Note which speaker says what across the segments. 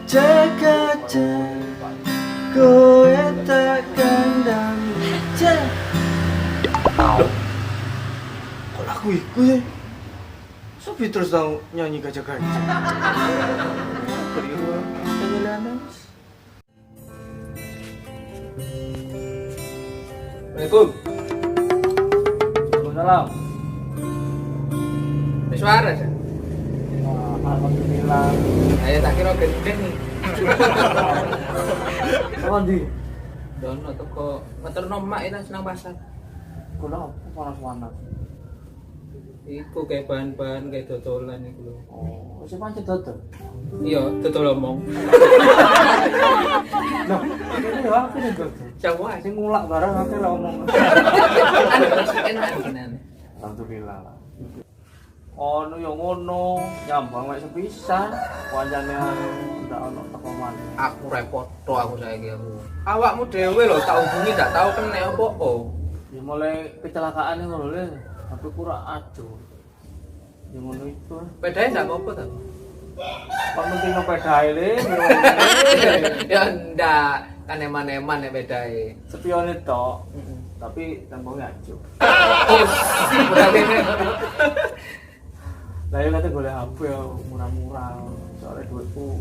Speaker 1: Jakarta, kowe takkan damai. Kok lagu iku ya? Sopi terus tau nyanyi gajah-gajah. Keliru, nyanyi nanas.
Speaker 2: Assalamualaikum.
Speaker 1: Waalaikumsalam.
Speaker 2: Suara sih.
Speaker 1: Alhamdulillah.
Speaker 2: Ayo tak kira gendeng nih.
Speaker 1: Apa ndi?
Speaker 2: Dono toko ngeterno mak itu senang pasar.
Speaker 1: Kula panas-panas.
Speaker 2: Iku kayak bahan-bahan kayak dodolan iku lho.
Speaker 1: Oh, wis pancet dodol.
Speaker 2: Iya, dodol omong.
Speaker 1: Loh, ini ya aku nih dodol.
Speaker 2: Jawa
Speaker 1: Sing ngulak barang aku lah ngomong.
Speaker 2: enak tenan.
Speaker 1: Alhamdulillah lah. Ono yo ngono, nyambang mek sepisan, pancane ndak ono teko maneh.
Speaker 2: Aku repot to aku saiki aku. Awakmu dhewe lho tak hubungi ndak tahu kena apa-apa.
Speaker 1: Ya mulai kecelakaan ini ngono le, tapi kurang acuh. Ya ngono itu.
Speaker 2: Pedae ndak apa-apa ta?
Speaker 1: Kon mesti ngepedae le,
Speaker 2: Ya ndak, kan eman-eman nek pedae.
Speaker 1: sepione tok, tapi temboknya acuh. Lah yo kate golek HP yo murah-murah, soalnya duitku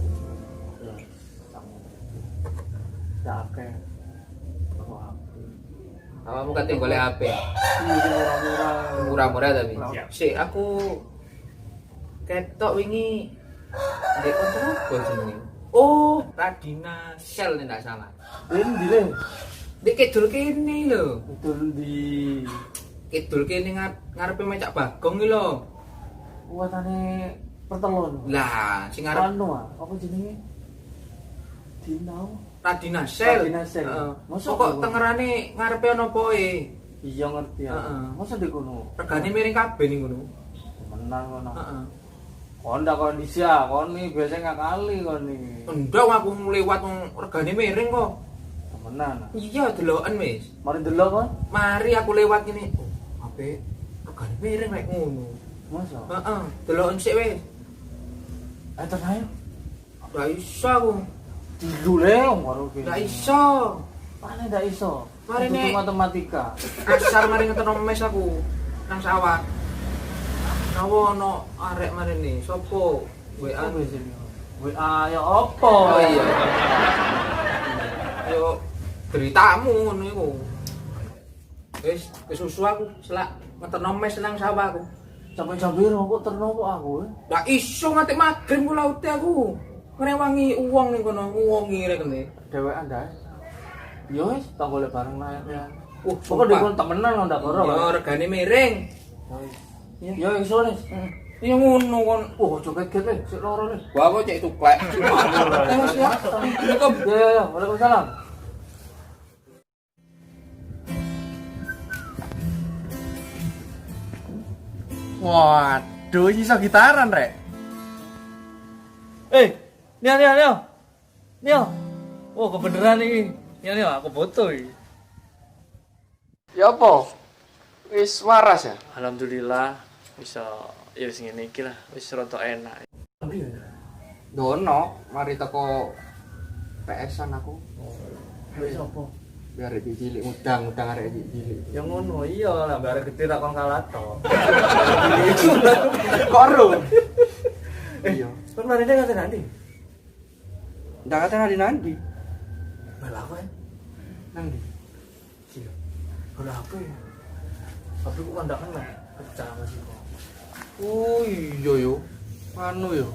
Speaker 1: ya tak akeh. Aku HP.
Speaker 2: Awakmu kate golek HP.
Speaker 1: Iya murah-murah.
Speaker 2: Murah-murah tapi.
Speaker 1: Siap.
Speaker 2: Sik aku ketok wingi ndek kontra apa jenenge? Oh, Radina Shell nek ndak salah.
Speaker 1: Endi le?
Speaker 2: Ndek kidul kene lho.
Speaker 1: Betul di
Speaker 2: Kidul kene ngarepe Mecak Bagong iki lho.
Speaker 1: kuatane pertelon.
Speaker 2: Lah, sing ngarep
Speaker 1: Anu apa jenenge? Dinau.
Speaker 2: Radina Shell.
Speaker 1: Radina Shell.
Speaker 2: Heeh.
Speaker 1: Mosok
Speaker 2: Kok
Speaker 1: ngono?
Speaker 2: tengerane ngarepe ono poe.
Speaker 1: Iya ngerti ya.
Speaker 2: Heeh.
Speaker 1: Masa di kono?
Speaker 2: Regane miring kabeh ning ngono.
Speaker 1: Menang kono.
Speaker 2: Heeh.
Speaker 1: Kon ndak kondisi ah, kon iki biasa ngakali kon iki.
Speaker 2: Ndok aku lewat wong regane miring kok.
Speaker 1: Temenan.
Speaker 2: Iya, deloken wis.
Speaker 1: Mari delok kon.
Speaker 2: Mari aku lewat kene. Oh, apik. Regane miring nek ngono.
Speaker 1: Masa?
Speaker 2: Heeh, deloken sik wis.
Speaker 1: Ayo ayo.
Speaker 2: Ndak iso aku.
Speaker 1: Didule karo kene.
Speaker 2: Ndak iso.
Speaker 1: Pane ndak iso.
Speaker 2: Mari,
Speaker 1: Kudu
Speaker 2: Nek.
Speaker 1: matematika.
Speaker 2: Asar mari ngeteno mes aku nang sawah. Nawa ono arek mari ni. Sopo? WA.
Speaker 1: Apa sini? WA ya opo?
Speaker 2: Oh iya. Yo beritamu ngono iku. Wis kesusu aku selak ngeteno mes nang sawah aku.
Speaker 1: Sampai jambiro kok terno kok aku.
Speaker 2: Ndak iso nganti magrib ku laute aku. Ngrewangi uwong ning kono, uwong ngire kene.
Speaker 1: Dewekan dae. Yo wis tak golek bareng naik ya.
Speaker 2: Sumpah.
Speaker 1: Pokok dikon temenan lho ndak karo.
Speaker 2: Yo regane miring.
Speaker 1: Yo iso nih.
Speaker 2: Iya ngono kon.
Speaker 1: Oh, coba get le, sik loro le.
Speaker 2: Gua kok cek tuklek. Assalamualaikum.
Speaker 1: Ya, waalaikumsalam. Waduh, iso gitaran, Rek. Nio. Oh, kebeneran iki. Nio, aku foto iki.
Speaker 2: Ya apa? Wis waras ya?
Speaker 1: Alhamdulillah bisa ya wis ngene iki lah, wis rada enak.
Speaker 2: Dono, mari teko PS-an aku.
Speaker 1: Wis opo?
Speaker 2: Biar iki cilik udang arek iki cilik.
Speaker 1: Ya ngono, iya lah bare gede tak kon kalah to.
Speaker 2: Kok ero? Iya.
Speaker 1: Kon mari nek kate nanti.
Speaker 2: Ndak kate nanti.
Speaker 1: Bal apa ya?
Speaker 2: Nang ndi?
Speaker 1: Iya. Bal apa ya? Tapi kok ndak kena pecah masih kok.
Speaker 2: Oh iya yo. Anu yo.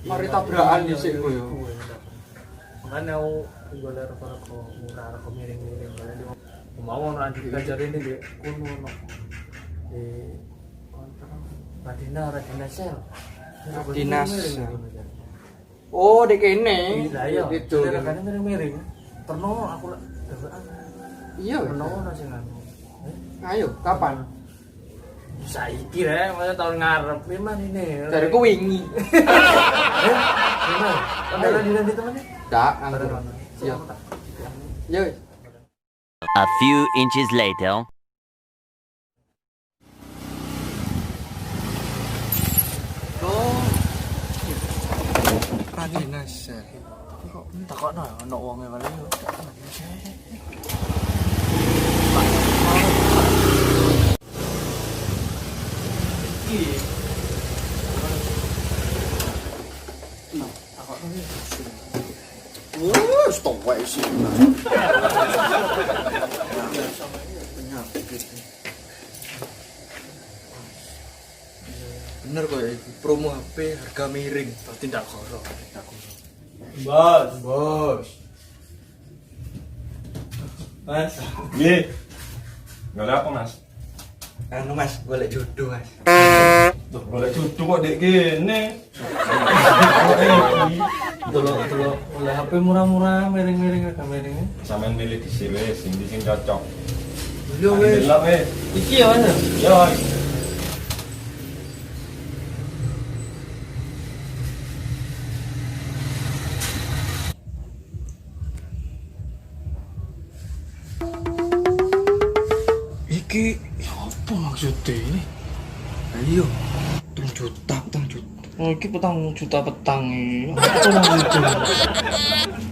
Speaker 2: Mari tabrakan dhisik ku yo.
Speaker 1: Makanya aku golek reko murah reko miring-miring kalian mau ono anjir diajarin ini dek kuno ono di kontra Radina Shell.
Speaker 2: Radina Shell. Oh, dek kene.
Speaker 1: Iya,
Speaker 2: Itu.
Speaker 1: regane miring-miring. Terno aku lek dewekan.
Speaker 2: Iya.
Speaker 1: Terno ono sing anu.
Speaker 2: Ayo, kapan?
Speaker 1: Saiki rek, masa tahun ngarep memang ini.
Speaker 2: Dariku wingi.
Speaker 1: Gimana? Ada di temennya?
Speaker 2: Ndak, anggur. Iya. Ya wis.
Speaker 3: A few inches later.
Speaker 4: Radinasel.
Speaker 1: Kok takokno ya ono wonge paling yo.
Speaker 4: Wah, stop wae sih. Bener kok ya, promo HP harga miring.
Speaker 1: Tidak koro.
Speaker 5: Bos. Mas. Nggih. Golek apa, Mas?
Speaker 4: Anu Mas, golek jodoh Mas.
Speaker 5: Tuh, golek jodoh kok dek kene.
Speaker 1: Delok oleh HP murah-murah, miring-miring harga miring.
Speaker 5: Sampeyan milih dhisik wis, sing cocok.
Speaker 4: Yo wis.
Speaker 5: Delok wis.
Speaker 1: Iki ya Mas.
Speaker 5: Yo.
Speaker 4: Iki apa maksudnya ini? Ayo, 3 juta.
Speaker 1: Oh, iki petang juta petang iki. Apa maksudnya?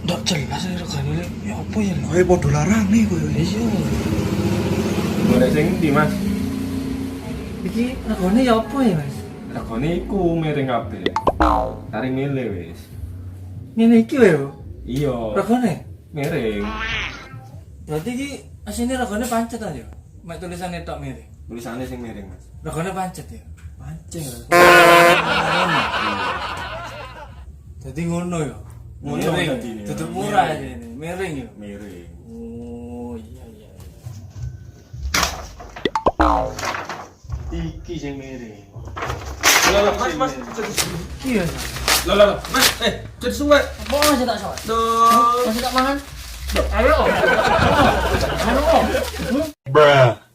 Speaker 1: Ndak jelas ya regane. Ya apa ya?
Speaker 4: Ayo padha larane koyo
Speaker 1: Iya.
Speaker 5: Golek sing ndi, Mas?
Speaker 1: Iki regane ya apa ya, Mas?
Speaker 5: Regane iku miring kabeh. Tarik milih wis.
Speaker 1: Ngene iki wae yo.
Speaker 5: Iya.
Speaker 1: Regane.
Speaker 5: Miring.
Speaker 1: Berarti iki asine regane pancet aja. Mek tulisannya tok miring.
Speaker 5: Tulisane sing miring, Mas.
Speaker 1: Regane pancet ya. Pancing. Jadi ngono ya.
Speaker 5: Ngono
Speaker 1: Miring.
Speaker 5: dadine.
Speaker 1: Tutup murah aja ini. Miring ya.
Speaker 5: Miring.
Speaker 1: Oh, iya. Iki sing miring.
Speaker 5: Lah, Mas.
Speaker 1: Iya.
Speaker 5: Lah, Mas. Jadi suwe.
Speaker 1: Apa masih tak soal?
Speaker 5: Duh.
Speaker 1: Masih tak mangan? Ayo. Ayo.
Speaker 5: Bruh.